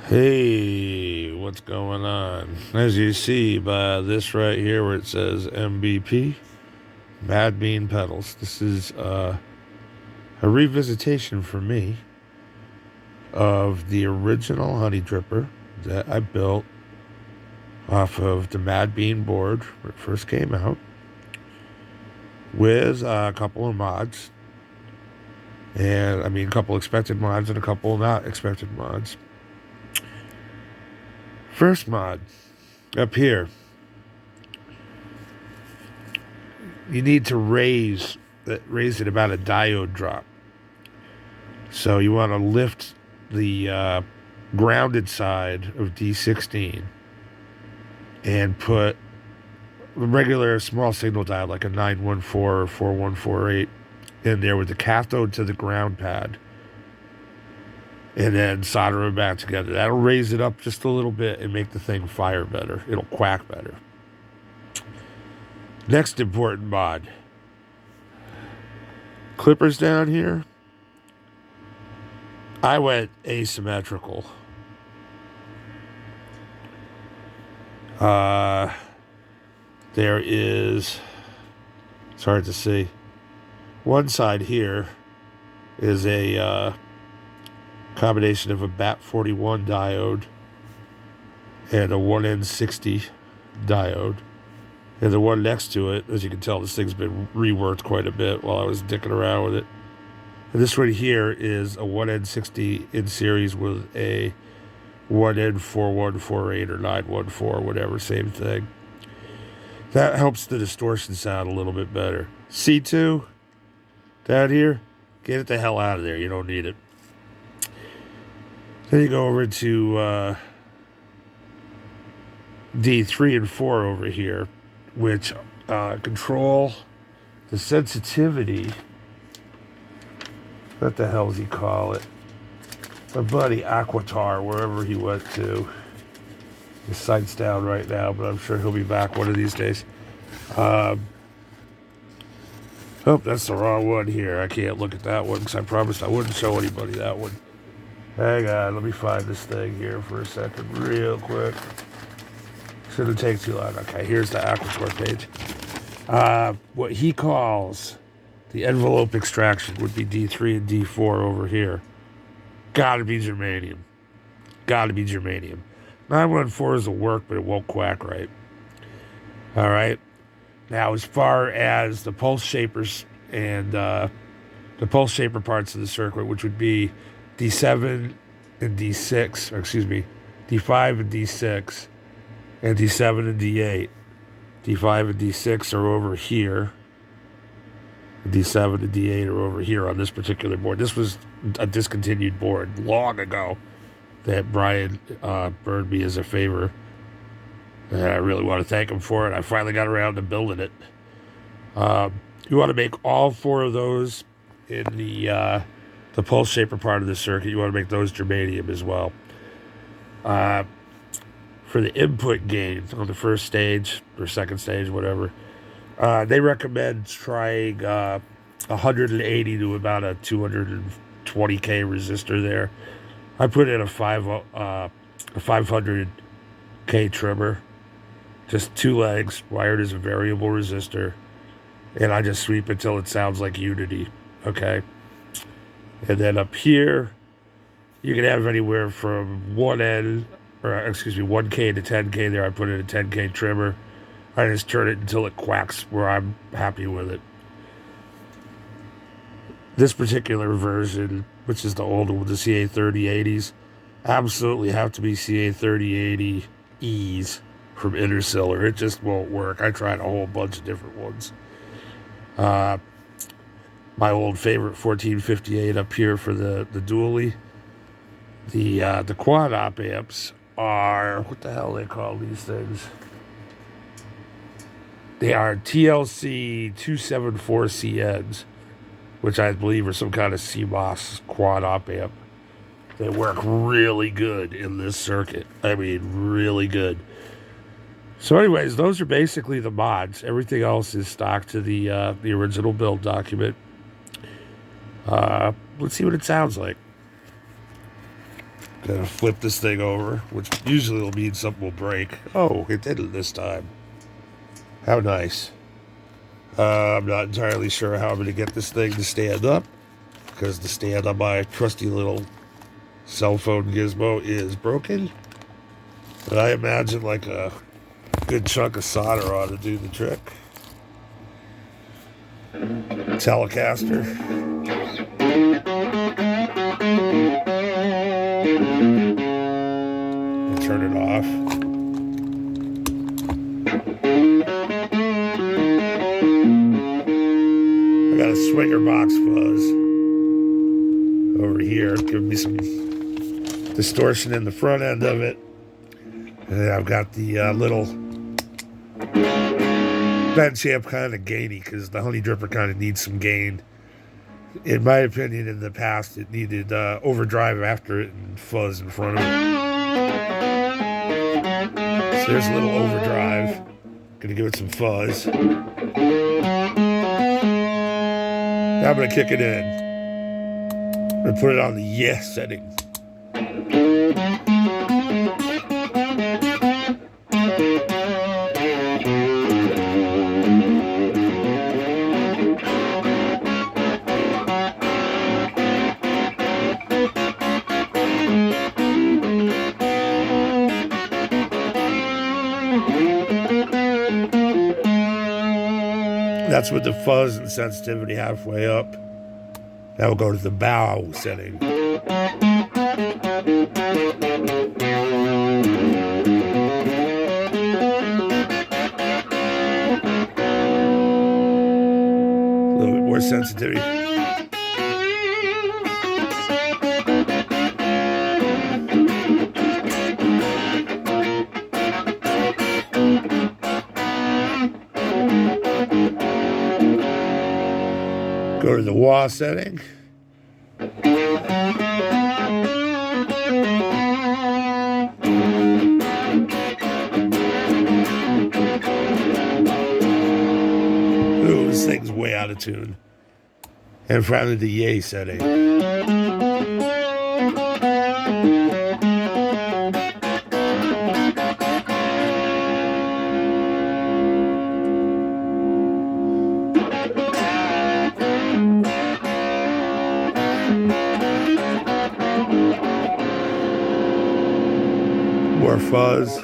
Hey, what's going on? As you see by this right here where it says MBP, Madbean pedals. This is a revisitation for me of the original honey dripper that I built off of the Madbean board when it first came out with a couple of mods. And I mean, a couple expected mods and a couple not expected mods. First mod, up here, you need to raise it about a diode drop. So you want to lift the grounded side of D16 and put a regular small signal diode like a 914 or 4148 in there with the cathode to the ground pad, and then solder them back together. That'll raise it up just a little bit and make the thing fire better. It'll quack better. Next important mod. Clippers down here. I went asymmetrical. There is, it's hard to see. One side here is a combination of a BAT41 diode and a 1N60 diode. And the one next to it, as you can tell, this thing's been reworked quite a bit while I was dicking around with it. And this one here is a 1N60 in series with a 1N4148 or 914, whatever, same thing. That helps the distortion sound a little bit better. C2, down here, get it the hell out of there. You don't need it. Then you go over to D3 and 4 over here, which control the sensitivity. What the hell does he call it? My buddy Aquatar, wherever he went to. His site's down right now, but I'm sure he'll be back one of these days. Oh, that's the wrong one here. I can't look at that one because I promised I wouldn't show anybody that one. Hang on, let me find this thing here for a second real quick. Shouldn't take too long. Okay, here's the Aquator page. What he calls the envelope extraction would be D3 and D4 over here. Gotta be germanium. Gotta be germanium. 914s will work, but it won't quack right. All right. Now, as far as the pulse shapers and the pulse shaper parts of the circuit, which would be D7 and D6, or excuse me, D5 and D6, and D7 and D8. D5 and D6 are over here. D7 and D8 are over here on this particular board. This was a discontinued board long ago that Brian burned me as a favor. And I really want to thank him for it. I finally got around to building it. You want to make all four of those in the pulse shaper part of the circuit. You want to make those germanium as well. For the input gain on the first stage or second stage, whatever, they recommend trying 180 to about a 220K resistor there. I put in a 500K trimmer, just two legs, wired as a variable resistor, and I just sweep until it sounds like Unity, okay? And then up here, you can have anywhere from 1K to 10K there. I put in a 10K trimmer. I just turn it until it quacks where I'm happy with it. This particular version, which is the older one, the CA3080s, absolutely have to be CA3080Es from Interciller. It just won't work. I tried a whole bunch of different ones. My old favorite 1458 up here for the dually. The quad op amps are, what the hell they call these things? They are TLC 274CNs, which I believe are some kind of CMOS quad op amp. They work really good in this circuit. I mean, really good. So anyways, those are basically the mods. Everything else is stock to the original build document. Let's see what it sounds like. Gotta flip this thing over, which usually will mean something will break. Oh, it didn't this time. How nice. I'm not entirely sure how I'm going to get this thing to stand up, because the stand on my trusty little cell phone gizmo is broken. But I imagine like a good chunk of solder ought to do the trick. Telecaster. I'll turn it off. I got a Swinger box fuzz over here, giving me some distortion in the front end of it. And then I've got the little bench amp kind of gainy, because the Honey Dripper kind of needs some gain. In my opinion, in the past, it needed overdrive after it and fuzz in front of it. So there's a little overdrive. Gonna give it some fuzz. Now I'm gonna kick it in. I'm gonna put it on the yes setting. That's with the fuzz and sensitivity halfway up. Now we'll go to the bow setting. A little bit more sensitivity. Go to the wah setting. Ooh, this thing's way out of tune. And finally the yay setting. More fuzz.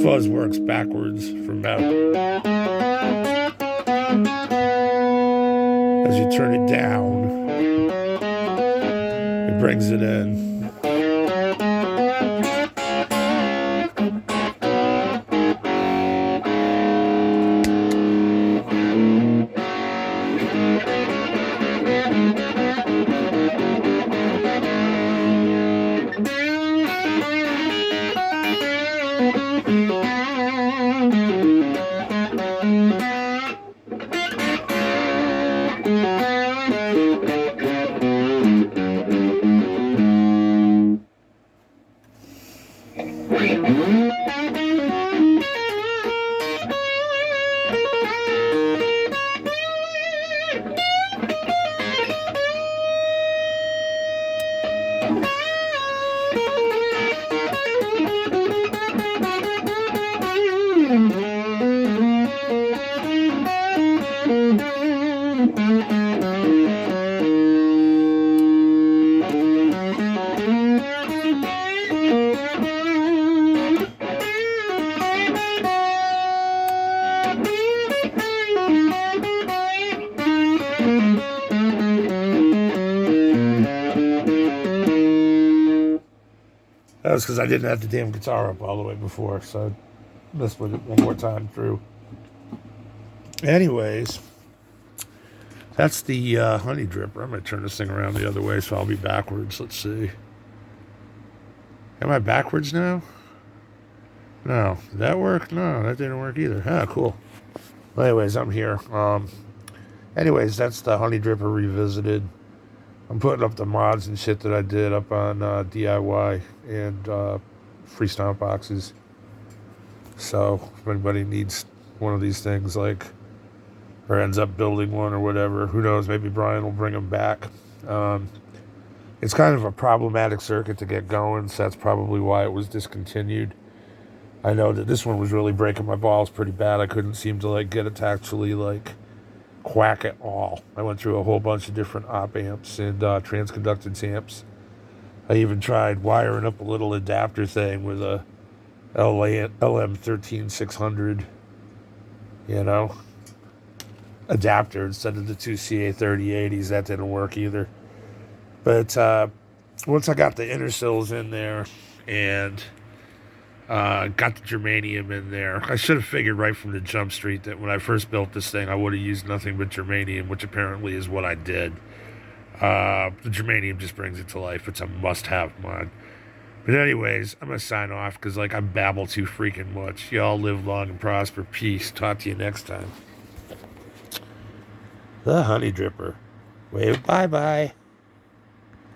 fuzz works backwards from out. As you turn it down, it brings it in. That was because I didn't have the damn guitar up all the way before, so I messed with it one more time through. Anyways, that's the honey dripper. I'm going to turn this thing around the other way, so I'll be backwards. Let's see. Am I backwards now? No. Did that work? No, that didn't work either. Ah, cool. Well, anyways, I'm here. Anyways, that's the honey dripper revisited. I'm putting up the mods and shit that I did up on DIY and freestyle boxes. So if anybody needs one of these things, like, or ends up building one or whatever, who knows, maybe Brian will bring them back. It's kind of a problematic circuit to get going, so that's probably why it was discontinued. I know that this one was really breaking my balls pretty bad. I couldn't seem to like get it to actually like quack at all. I went through a whole bunch of different op amps and transconductance amps. I even tried wiring up a little adapter thing with a LM13600, you know, adapter instead of the two CA3080s. That didn't work either. But once I got the intersills in there and got the germanium in there, I should have figured right from the jump street that when I first built this thing, I would have used nothing but germanium, which apparently is what I did. The germanium just brings it to life. It's a must-have mod. But anyways, I'm going to sign off because, like, I babble too freaking much. Y'all live long and prosper. Peace. Talk to you next time. The honey dripper. Wave bye-bye.